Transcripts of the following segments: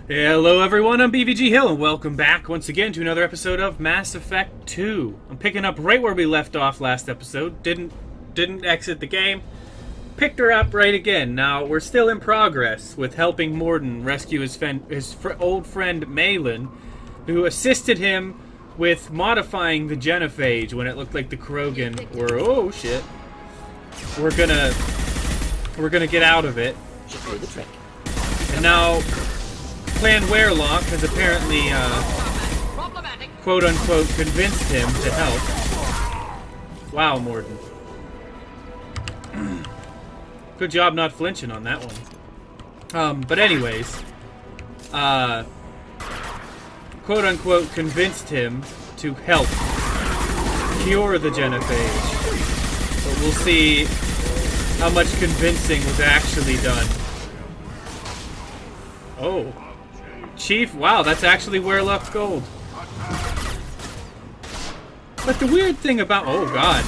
Hello everyone, I'm BVG Hill, and welcome back once again to another episode of Mass Effect 2. I'm picking up right where we left off last episode. Didn't exit the game. Picked her up right again. Now, we're still in progress with helping Mordin rescue his old friend Maelon, who assisted him with modifying the genophage when it looked like the Krogan were... Oh, shit. We're gonna get out of it. Should do the trick. And now... Clan Werlock has apparently, quote-unquote, convinced him to help. Wow, Mordin. Good job not flinching on that one. But anyways, quote-unquote, convinced him to help cure the genophage. But we'll see how much convincing was actually done. Oh. Chief, wow, that's actually Werlock's gold. But the weird thing about... Oh, God.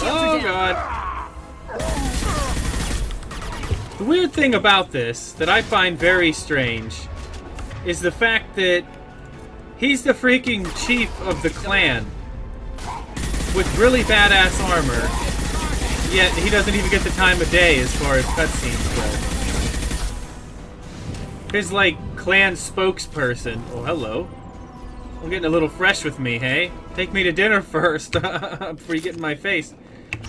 Oh, God. The weird thing about this, that I find very strange, is the fact that he's the freaking chief of the clan with really badass armor, yet he doesn't even get the time of day as far as cutscenes go. His, like, clan spokesperson. Oh, hello. I'm getting a little fresh with me, hey? Take me to dinner first before you get in my face.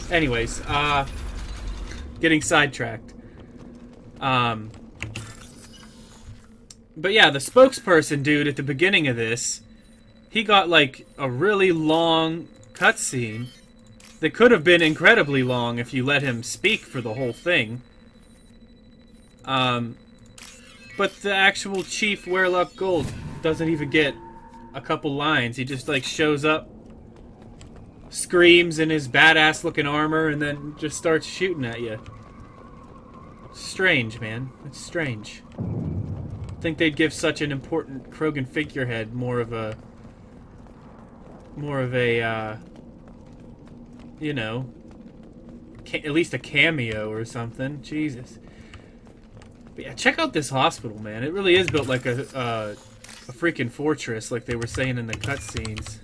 Anyways, getting sidetracked. But yeah, the spokesperson dude at the beginning of this, he got, like, a really long cutscene that could have been incredibly long if you let him speak for the whole thing. But the actual Chief Werlock Gold doesn't even get a couple lines. He just, like, shows up, screams in his badass-looking armor, and then just starts shooting at you. Strange, man. It's strange. I think they'd give such an important Krogan figurehead more of a, you know, at least a cameo or something. Jesus. But yeah, check out this hospital, man. It really is built like a freaking fortress, like they were saying in the cutscenes.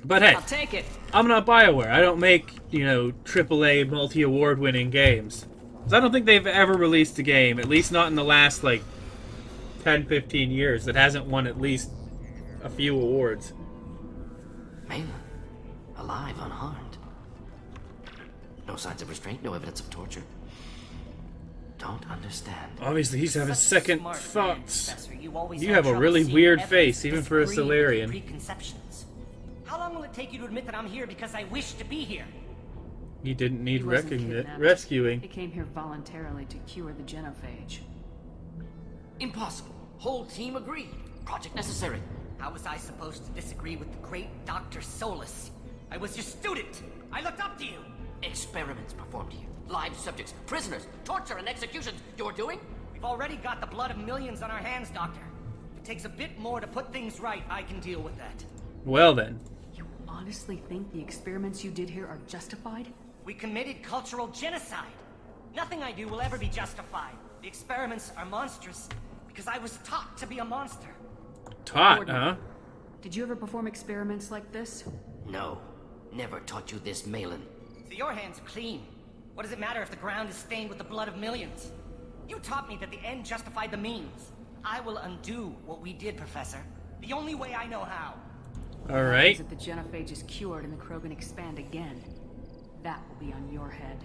But hey, I'll take it. I'm not BioWare. I don't make, you know, AAA multi-award winning games. 'Cause I don't think they've ever released a game, at least not in the last, like, 10, 15 years, that hasn't won at least a few awards. Maelon, alive, unharmed. No signs of restraint, no evidence of torture. Don't understand. Obviously, he's having second Smart thoughts. man, Professor. You always You have have a trouble really seeing weird evidence face, to even for a disagree with Solarian. Preconceptions. How long will it take you to admit that I'm here because I wish to be here? He didn't need He wasn't kidnapped. rescuing. He came here voluntarily to cure the genophage. Impossible. Whole team agreed. Project necessary. How was I supposed to disagree with the great Dr. Solus? I was your student. I looked up to you. Experiments performed here. Live subjects, prisoners, torture and executions. You're doing? We've already got the blood of millions on our hands, Doctor. If it takes a bit more to put things right, I can deal with that. Well then. You honestly think the experiments you did here are justified? We committed cultural genocide. Nothing I do will ever be justified. The experiments are monstrous because I was taught to be a monster. Taught, Gordon. huh? Did you ever perform experiments like this? No. Never taught you this, Maelon. So your hands are clean. What does it matter if the ground is stained with the blood of millions? You taught me that the end justified the means. I will undo what we did, Professor. The only way I know how. Alright. If the genophage is cured and the Krogan expand again, that will be on your head.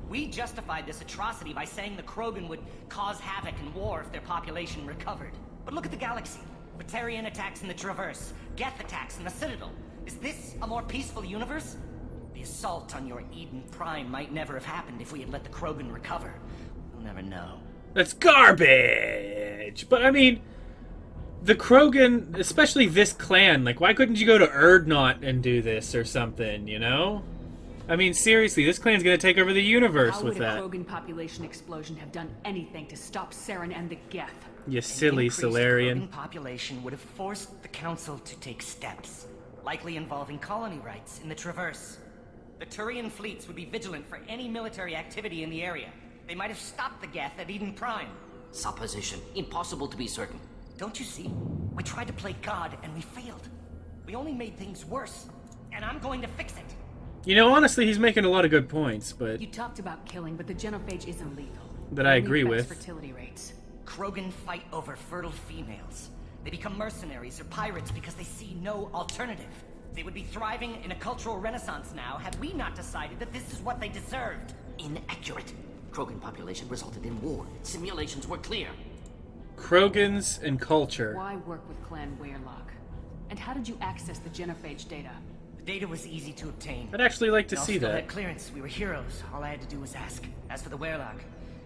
We justified this atrocity by saying the Krogan would cause havoc and war if their population recovered. But look at the galaxy. Batarian attacks in the Traverse, Geth attacks in the Citadel. Is this a more peaceful universe? The assault on your Eden Prime might never have happened if we had let the Krogan recover. We'll never know. That's garbage! But I mean, the Krogan, especially this clan, like, why couldn't you go to Erdnot and do this or something, you know? I mean, seriously, this clan's gonna take over the universe How with would a that. Krogan population explosion have done anything to stop Saren and the Geth? You silly Increased Solarian. Krogan population would have forced the Council to take steps, likely involving colony rights in the Traverse. The Turian fleets would be vigilant for any military activity in the area. They might have stopped the Geth at Eden Prime. Supposition. Impossible to be certain. Don't you see? We tried to play God and we failed. We only made things worse. And I'm going to fix it. You know, honestly, he's making a lot of good points, but You talked about killing, but the genophage isn't lethal. that I Only agree affects with. fertility rates. Krogan fight over fertile females. They become mercenaries or pirates because they see no alternative. They would be thriving in a cultural renaissance now had we not decided that this is what they deserved. Inaccurate. Krogan population resulted in war. Simulations were clear. Krogans and culture. Why work with Clan Weirlock? And how did you access the genophage data? The data was easy to obtain. I'd actually like to We all see still that. had clearance. We were heroes. All I had to do was ask. As for the Weirlock,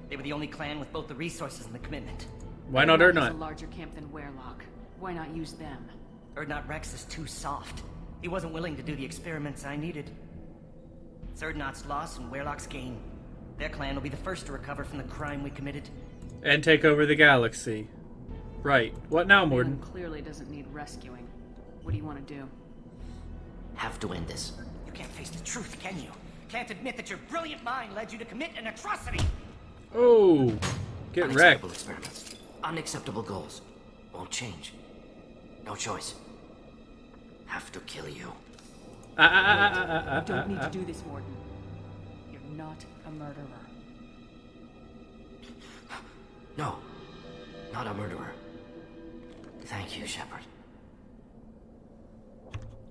they were the only clan with both the resources and the commitment. Why not Weirlock has Urdnot? a larger camp than Weirlock. Why not use them? Urdnot Rex is too soft. He wasn't willing to do the experiments I needed. It's Urdnot's loss and Weirlock's gain. Their clan will be the first to recover from the crime we committed. And take over the galaxy. Right. What now, Morden? Maelon clearly doesn't need rescuing. What do you want to do? Have to end this. You can't face the truth, can you? Can't admit that your brilliant mind led you to commit an atrocity! Oh, get wrecked. Unacceptable experiments. Unacceptable goals. Won't change. No choice. Have to kill you. You don't need to do this, Morden. You're not a murderer. No. Not a murderer. Thank you, Shepard.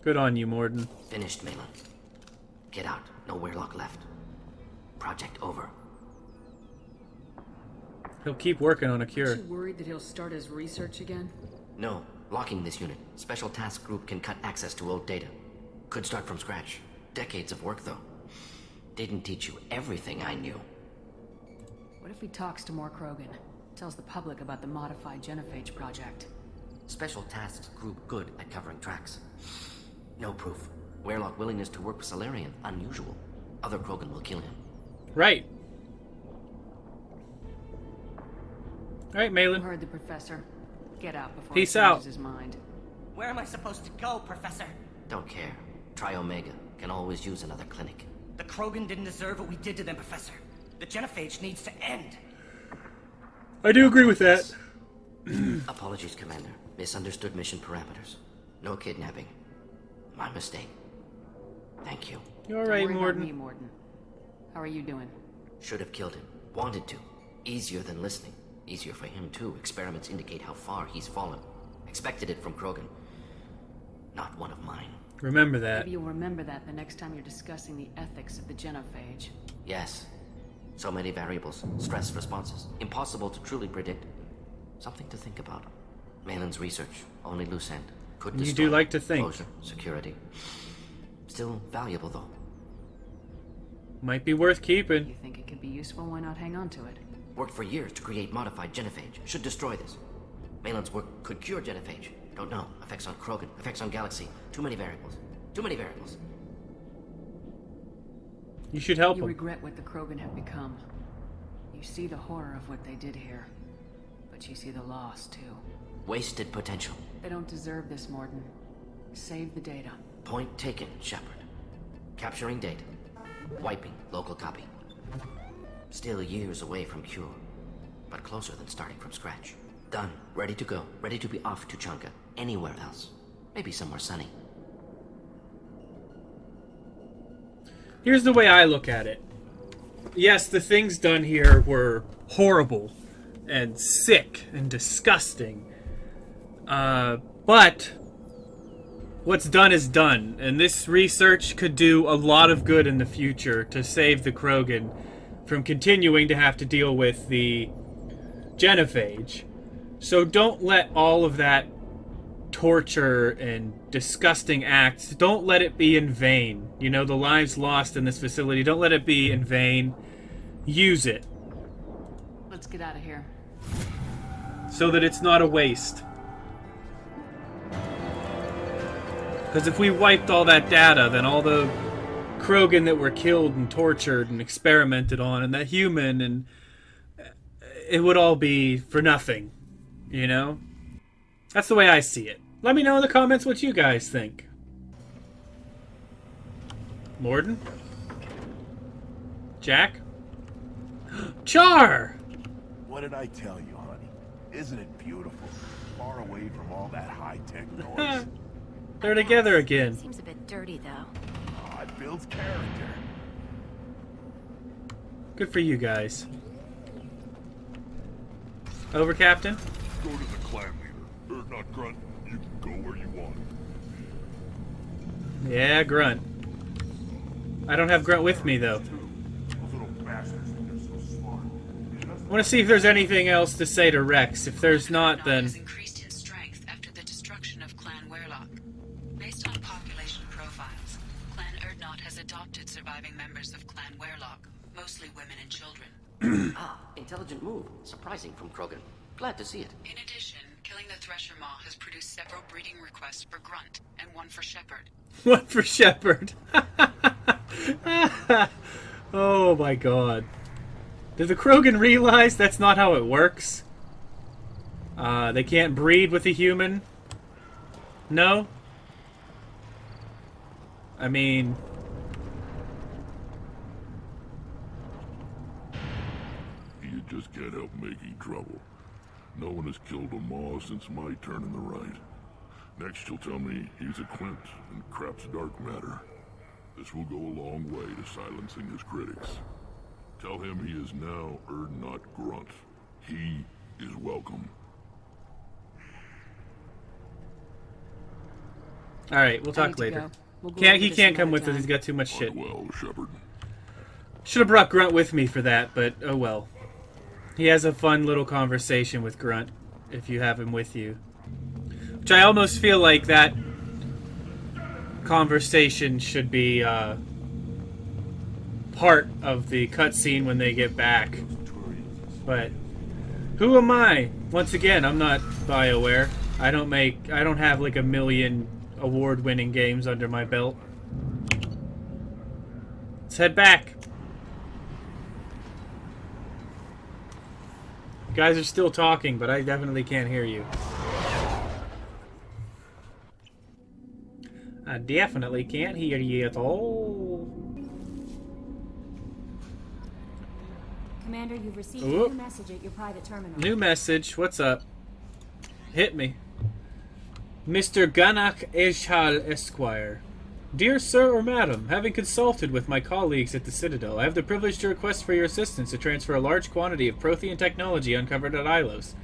Good on you, Morden. Finished, Maelon. Get out. No Weirlock left. Project over. He'll keep working on a Aren't cure. you worried that he'll start his research again? No. Locking this unit. Special Task Group can cut access to old data. Could start from scratch. Decades of work, though. Didn't teach you everything I knew. What if he talks to more Krogan? Tells the public about the modified genophage project? Special Tasks Group good at covering tracks. No proof. Weirlock willingness to work with Salarian. Unusual. Other Krogan will kill him. Right. Alright, You Maelon. heard the professor. Get out before Peace he changes out. his mind. Where am I supposed to go, Professor? Don't care. Try Omega. Can always use another clinic. The Krogan didn't deserve what we did to them, Professor. The genophage needs to end. I do agree with that. Apologies, Commander. Misunderstood mission parameters. No kidnapping. My mistake. Thank you. You Don't alright, worry about me, Morden? Morden. How are you doing? Should have killed him. Wanted to. Easier than listening. Easier for him, too. Experiments indicate how far he's fallen. Expected it from Krogan. Not one of mine. Remember that. Maybe you'll remember that the next time you're discussing the ethics of the genophage. Yes. So many variables. Stress responses. Impossible to truly predict. Something to think about. Maelon's research. Only loose end. Could You destroy. do like to think. Closure. Security. Still valuable, though. Might be worth You keeping. think it could be useful? Why not hang on to it? Worked for years to create modified genophage. Should destroy this. Maelon's work could cure genophage. Don't know. Effects on Krogan. Effects on Galaxy. Too many variables. Too many variables. You should help You him. regret what the Krogan have become. You see the horror of what they did here. But you see the loss, too. Wasted potential. They don't deserve this, Morden. Save the data. Point taken, Shepard. Capturing data. Wiping local copy. Still years away from cure. But closer than starting from scratch. Done. Ready to go. Ready to be off to Chanka. Anywhere else. Maybe somewhere sunny. Here's the way I look at it. Yes, the things done here were horrible and sick and disgusting. But what's done is done, and this research could do a lot of good in the future to save the Krogan from continuing to have to deal with the genophage. So don't let all of that torture and disgusting acts, don't let it be in vain. You know, the lives lost in this facility, don't let it be in vain. Use it Let's get out of here. so that it's not a waste. Because if we wiped all that data, then all the Krogan that were killed and tortured and experimented on, and that human, and it would all be for nothing, you know? That's the way I see it. Let me know in the comments what you guys think. Morden? Jack? Char! What did I tell you, honey? Isn't it beautiful? Far away from all that high-tech noise. They're together again. Seems a bit dirty, though. Oh, it builds character. Good for you guys. Over, Captain. Go to the clan leader. Or not Grunt. You can go where you want. Yeah, Grunt. I don't have Grunt with me, though. Those little bastards think they're so smart. I want to see if there's anything else to say to Rex. If there's not, then... has increased in strength after the destruction of Clan Werlock. Based on population profiles, Clan Erdnot has adopted surviving members of Clan Werlock, mostly women and children. Ah, intelligent move. Surprising from Krogan. Glad to see it. In addition, killing the Thresher Maw has produced several breeding requests for Grunt and one for Shepard. One for Shepard. Oh my god. Did the Krogan realize that's not how it works? They can't breed with a human? No? I mean... You just can't help making trouble. No one has killed a Maw since my turn in the right. Next you'll tell me he's a Quint and crap's dark matter. This will go a long way to silencing his critics. Tell him he is now Erdnot Grunt. He is welcome. Alright, we'll talk later. He can't come with us, he's got too much shit. Well, Shepard. Should have brought Grunt with me for that, but oh well. He has a fun little conversation with Grunt, if you have him with you. Which I almost feel like that conversation should be part of the cutscene when they get back. But who am I? Once again, I'm not BioWare. I don't have like a million award-winning games under my belt. Let's head back. You guys are still talking, but I definitely can't hear you. I definitely can't hear you at all. Commander, you've received a new message at your private terminal. New message. What's up? Hit me. Mr. Ganak Eshal Esquire. Dear Sir or Madam, having consulted with my colleagues at the Citadel, I have the privilege to request for your assistance to transfer a large quantity of Prothean technology uncovered at Ilos.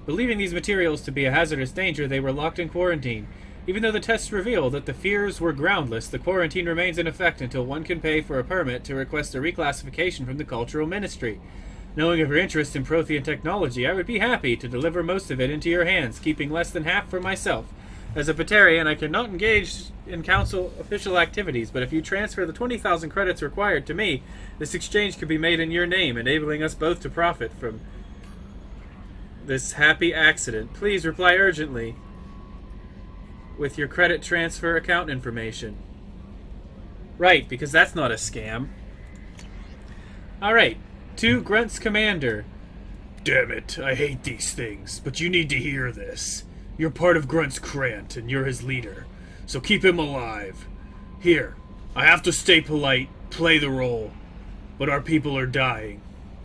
Believing these materials to be a hazardous danger, they were locked in quarantine. Even though the tests reveal that the fears were groundless, the quarantine remains in effect until one can pay for a permit to request a reclassification from the Cultural Ministry. Knowing of your interest in Prothean technology, I would be happy to deliver most of it into your hands, keeping less than half for myself. As a Batarian, I cannot engage in Council official activities, but if you transfer the 20,000 credits required to me, this exchange could be made in your name, enabling us both to profit from this happy accident. Please reply urgently with your credit transfer account information. Right, because that's not a scam. Alright, to Grunt's commander. Damn it, I hate these things, but you need to hear this. You're part of Grunt's Krant, and you're his leader, so keep him alive. Here, I have to stay polite, play the role, but our people are dying.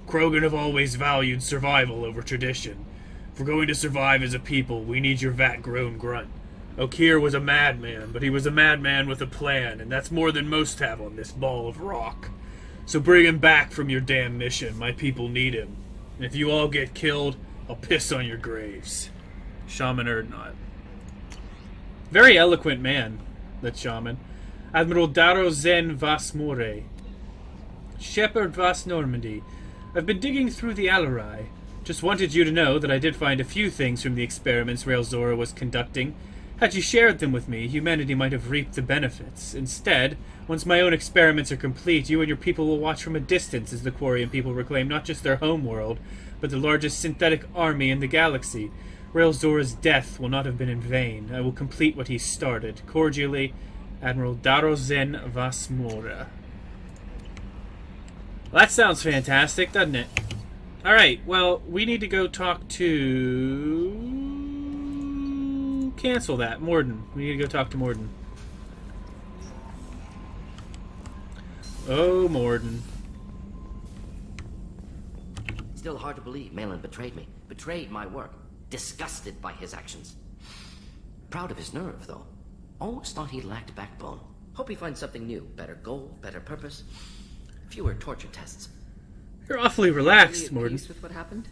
Krogan have always valued survival over tradition. If we're going to survive as a people, we need your vat-grown Grunt. Okeer was a madman, but he was a madman with a plan, and that's more than most have on this ball of rock. So bring him back from your damn mission. My people need him. And if you all get killed, I'll piss on your graves. Shaman Erdnot. Very eloquent man, that shaman. Admiral Daro Zen Vasmore. Shepard Vas Normandy. I've been digging through the Alarai. Just wanted you to know that I did find a few things from the experiments Rael'Zora was conducting. Had you shared them with me, humanity might have reaped the benefits. Instead, once my own experiments are complete, you and your people will watch from a distance as the Quarian people reclaim not just their home world, but the largest synthetic army in the galaxy. Rael'Zora's death will not have been in vain. I will complete what he started. Cordially, Admiral Darozen Vasmora. Well, that sounds fantastic, doesn't it? Alright, well, we need to go talk to... Cancel that. Morden. We need to go talk to Morden. Oh, Morden. Still hard to believe Maelon betrayed me. Betrayed my work. disgusted by his actions. Proud of his nerve, though. Almost thought he lacked backbone. Hope he finds something new. Better goal, better purpose. Fewer torture tests. You're awfully relaxed, Are you Morden. at peace with what happened?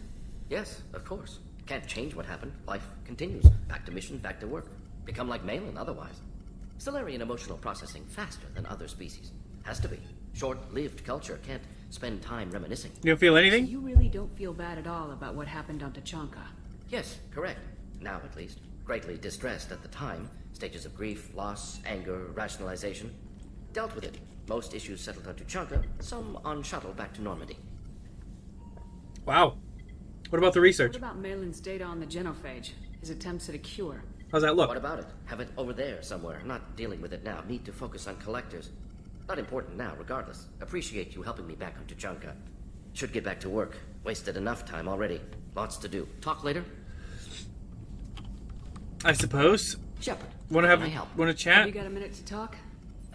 Yes, of course. Can't change what happened. Life continues. Back to mission, back to work. Become like Maelon otherwise. Solarian emotional processing faster than other species. Has to be. Short-lived culture can't spend time reminiscing. You don't feel So anything? you really don't feel bad at all about what happened on Tachanka? Yes, correct. Now, at least. Greatly distressed at the time. Stages of grief, loss, anger, rationalization. Dealt with it. Most issues settled on Tuchanka, some on shuttle back to Normandy. Wow. What about the research? What about Maelon's data on the genophage? His attempts at a cure? How's that look? What about it? Have it over there somewhere. Not dealing with it now. Need to focus on collectors. Not important now, regardless. Appreciate you helping me back on Tuchanka. Should get back to work. Wasted enough time already. Lots to do. Talk later? I suppose. Shepard, Want to can I help? Want to Have chat? you got a minute to talk?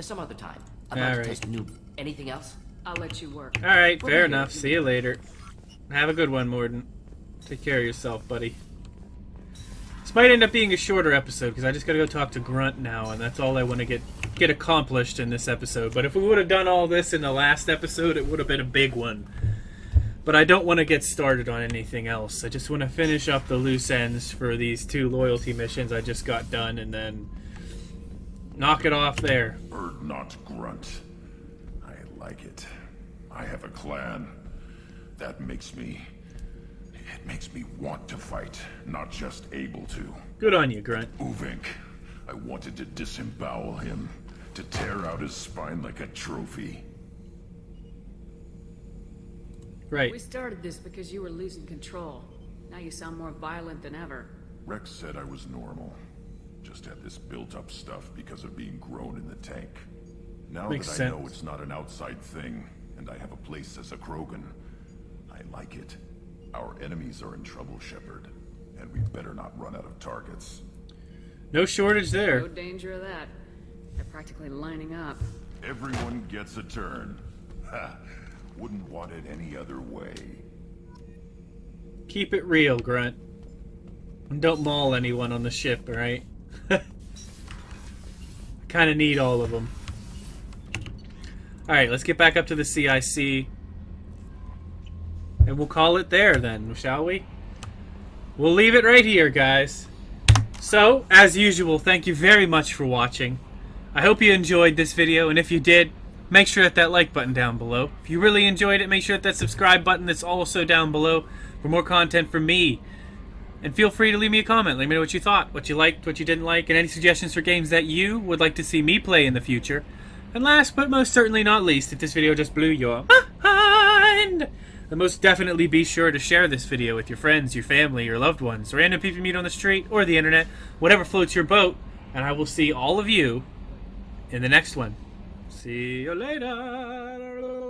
Some other time. About All to right. test a new... Anything else? I'll let you work. All right, What fair are you enough. doing? See you later. Have a good one, Morden. Take care of yourself, buddy. This might end up being a shorter episode because I just gotta go talk to Grunt now, and that's all I want to get accomplished in this episode. But if we would have done all this in the last episode, it would have been a big one. But I don't want to get started on anything else. I just want to finish up the loose ends for these 2 loyalty missions I just got done, and then knock it off there. Bird not grunt. I like it. I have a clan. That makes me... It makes me want to fight, not just able to. Good on you, Grunt. Uvink. I wanted to disembowel him. To tear out his spine like a trophy. Right. We started this because you were losing control. Now you sound more violent than ever. Rex said I was normal. Just had this built-up stuff because of being grown in the tank. Now Makes that sense. I know it's not an outside thing, and I have a place as a Krogan, I like it. Our enemies are in trouble, Shepard, and we better not run out of targets. No shortage No there. danger of that. They're practically lining up. Everyone gets a turn. Ha! Wouldn't want it any other way. Keep it real, Grunt. And don't maul anyone on the ship, alright? Kinda need all of them. Alright, let's get back up to the CIC. And we'll call it there then, shall we? We'll leave it right here, guys. So, as usual, thank you very much for watching. I hope you enjoyed this video, and if you did, make sure to hit that like button down below. If you really enjoyed it, make sure to hit that subscribe button that's also down below for more content from me. And feel free to leave me a comment. Let me know what you thought, what you liked, what you didn't like, and any suggestions for games that you would like to see me play in the future. And last but most certainly not least, if this video just blew your mind, then most definitely be sure to share this video with your friends, your family, your loved ones, random people you meet on the street or the internet, whatever floats your boat, and I will see all of you in the next one. See you later.